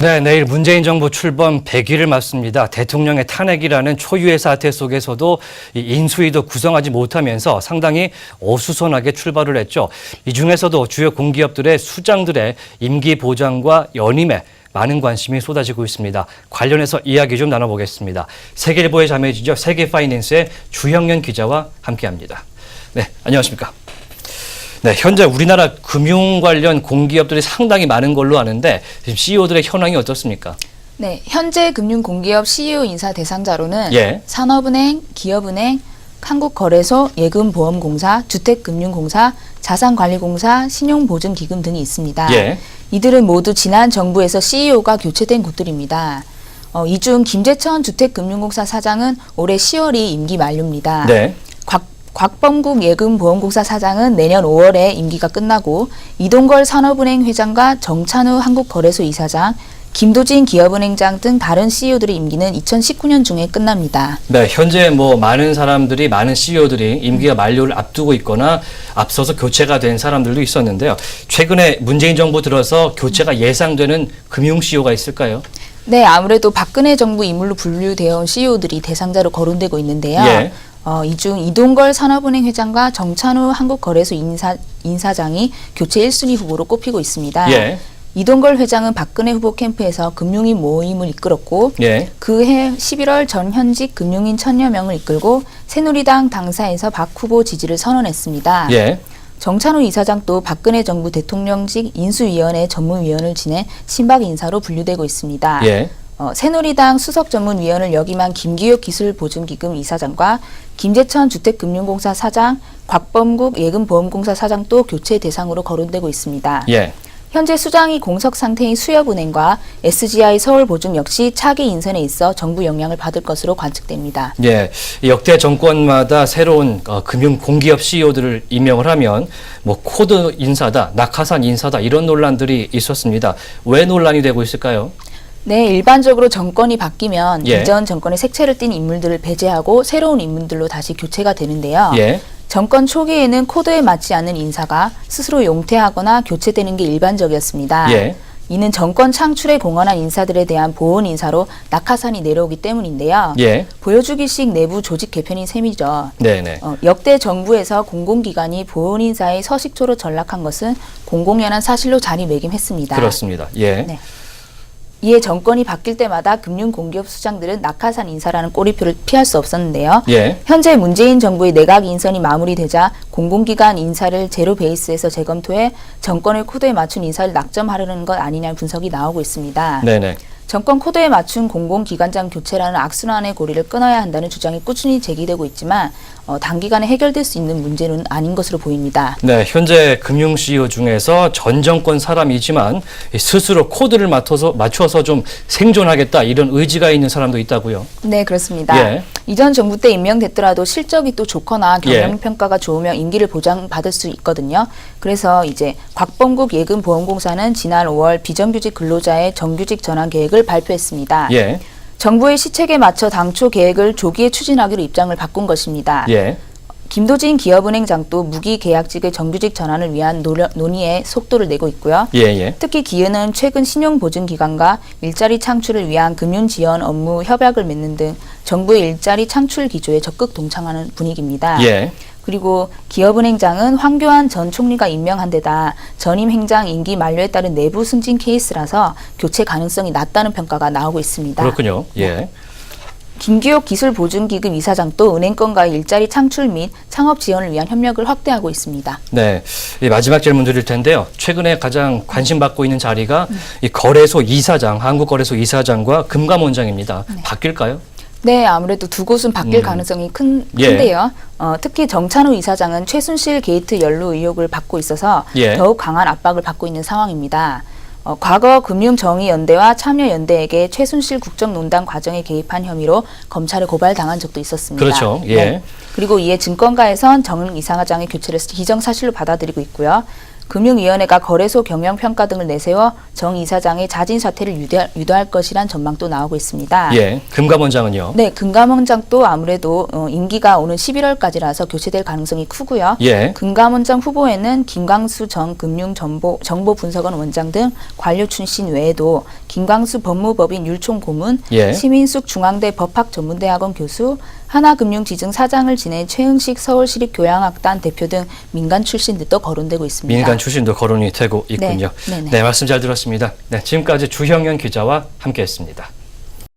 네, 내일 문재인 정부 출범 100일을 맞습니다. 대통령의 탄핵이라는 초유의 사태 속에서도 이 인수위도 구성하지 못하면서 상당히 어수선하게 출발을 했죠. 이 중에서도 주요 공기업들의 수장들의 임기 보장과 연임에 많은 관심이 쏟아지고 있습니다. 관련해서 이야기 좀 나눠보겠습니다. 세계일보의 자매지죠. 세계파이낸스의 주형연 기자와 함께합니다. 네, 안녕하십니까? 네, 현재 우리나라 금융 관련 공기업들이 상당히 많은 걸로 아는데 지금 CEO들의 현황이 어떻습니까? 네, 현재 금융공기업 CEO 인사 대상자로는 예. 산업은행, 기업은행, 한국거래소, 예금보험공사, 주택금융공사, 자산관리공사, 신용보증기금 등이 있습니다. 예. 이들은 모두 지난 정부에서 CEO가 교체된 곳들입니다. 이 중 김재천 주택금융공사 사장은 올해 10월이 임기 만료입니다. 네. 곽범국 예금보험공사 사장은 내년 5월에 임기가 끝나고 이동걸 산업은행 회장과 정찬우 한국거래소 이사장, 김도진 기업은행장 등 다른 CEO들의 임기는 2019년 중에 끝납니다. 네, 현재 많은 사람들이, 많은 CEO들이 임기가 만료를 앞두고 있거나 앞서서 교체가 된 사람들도 있었는데요. 최근에 문재인 정부 들어서 교체가 예상되는 금융 CEO가 있을까요? 네, 아무래도 박근혜 정부 인물로 분류되어 온 CEO들이 대상자로 거론되고 있는데요. 예. 이 중 이동걸 산업은행 회장과 정찬우 한국거래소 인사장이 교체 1순위 후보로 꼽히고 있습니다. 예. 이동걸 회장은 박근혜 후보 캠프에서 금융인 모임을 이끌었고 예. 그해 11월 전 현직 금융인 1000여 명을 이끌고 새누리당 당사에서 박 후보 지지를 선언했습니다. 예. 정찬우 이사장도 박근혜 정부 대통령직 인수위원회 전문위원을 지내 친박 인사로 분류되고 있습니다. 예. 새누리당 수석전문위원을 역임한 김기욱 기술보증기금 이사장과 김재천 주택금융공사 사장, 곽범국 예금보험공사 사장도 교체 대상으로 거론되고 있습니다. 예. 현재 수장이 공석 상태인 수협은행과 SGI 서울보증 역시 차기 인선에 있어 정부 영향을 받을 것으로 관측됩니다. 예, 역대 정권마다 새로운 금융 공기업 CEO들을 임명을 하면 코드 인사다, 낙하산 인사다 이런 논란들이 있었습니다. 왜 논란이 되고 있을까요? 네, 일반적으로 정권이 바뀌면 예. 이전 정권의 색채를 띤 인물들을 배제하고 새로운 인물들로 다시 교체가 되는데요. 예. 정권 초기에는 코드에 맞지 않는 인사가 스스로 용퇴하거나 교체되는 게 일반적이었습니다. 예. 이는 정권 창출에 공헌한 인사들에 대한 보온 인사로 낙하산이 내려오기 때문인데요. 예. 보여주기식 내부 조직 개편인 셈이죠. 네네. 역대 정부에서 공공기관이 보온 인사의 서식조로 전락한 것은 공공연한 사실로 자리매김했습니다. 그렇습니다. 예. 네. 이에 정권이 바뀔 때마다 금융공기업 수장들은 낙하산 인사라는 꼬리표를 피할 수 없었는데요. 예. 현재 문재인 정부의 내각 인선이 마무리되자 공공기관 인사를 제로 베이스에서 재검토해 정권의 코드에 맞춘 인사를 낙점하려는 것 아니냐는 분석이 나오고 있습니다. 네네. 정권 코드에 맞춘 공공기관장 교체라는 악순환의 고리를 끊어야 한다는 주장이 꾸준히 제기되고 있지만 단기간에 해결될 수 있는 문제는 아닌 것으로 보입니다. 네, 현재 금융 CEO 중에서 전 정권 사람이지만 스스로 코드를 맞춰서 좀 생존하겠다 이런 의지가 있는 사람도 있다고요. 네, 그렇습니다. 예. 이전 정부 때 임명됐더라도 실적이 또 좋거나 예. 경영평가가 좋으면 임기를 보장받을 수 있거든요. 그래서 이제 곽범국 예금보험공사는 지난 5월 비정규직 근로자의 정규직 전환 계획을 발표했습니다. 예. 정부의 시책에 맞춰 당초 계획을 조기에 추진하기로 입장을 바꾼 것입니다. 예. 김도진 기업은행장도 무기계약직의 정규직 전환을 위한 논의에 속도를 내고 있고요. 예. 특히 기은은 최근 신용보증기관과 일자리 창출을 위한 금융지원 업무 협약을 맺는 등 정부의 일자리 창출 기조에 적극 동참하는 분위기입니다. 예. 그리고 기업은행장은 황교안 전 총리가 임명한 데다 전임 행장 임기 만료에 따른 내부 승진 케이스라서 교체 가능성이 낮다는 평가가 나오고 있습니다. 그렇군요. 예. 김기욱 기술보증기금 이사장도 은행권과의 일자리 창출 및 창업 지원을 위한 협력을 확대하고 있습니다. 네, 마지막 질문 드릴 텐데요. 최근에 가장 관심받고 있는 자리가 이 거래소 이사장, 한국거래소 이사장과 금감원장입니다. 네. 바뀔까요? 네, 아무래도 두 곳은 바뀔 가능성이 큰데요. 특히 정찬우 이사장은 최순실 게이트 연루 의혹을 받고 있어서 예. 더욱 강한 압박을 받고 있는 상황입니다. 과거 금융정의연대와 참여연대에게 최순실 국정농단 과정에 개입한 혐의로 검찰에 고발당한 적도 있었습니다. 그렇죠. 예. 네. 그리고 이에 증권가에선 정 이사장의 교체를 기정사실로 받아들이고 있고요. 금융위원회가 거래소 경영평가 등을 내세워 정 이사장의 자진 사퇴를 유도할 것이란 전망도 나오고 있습니다. 예, 금감원장은요? 네, 금감원장도 아무래도 임기가 오는 11월까지라서 교체될 가능성이 크고요. 예. 금감원장 후보에는 김광수 전 금융정보분석원 원장 등 관료 출신 외에도 김광수 법무법인 율촌고문, 예. 심인숙 중앙대 법학전문대학원 교수, 하나금융지증 사장을 지낸 최흥식 서울시립교양악단 대표 등 민간 출신들도 거론되고 있습니다. 민간 출신도 거론이 되고 있군요. 네, 네네. 네, 말씀 잘 들었습니다. 네, 지금까지 주형현 기자와 함께했습니다.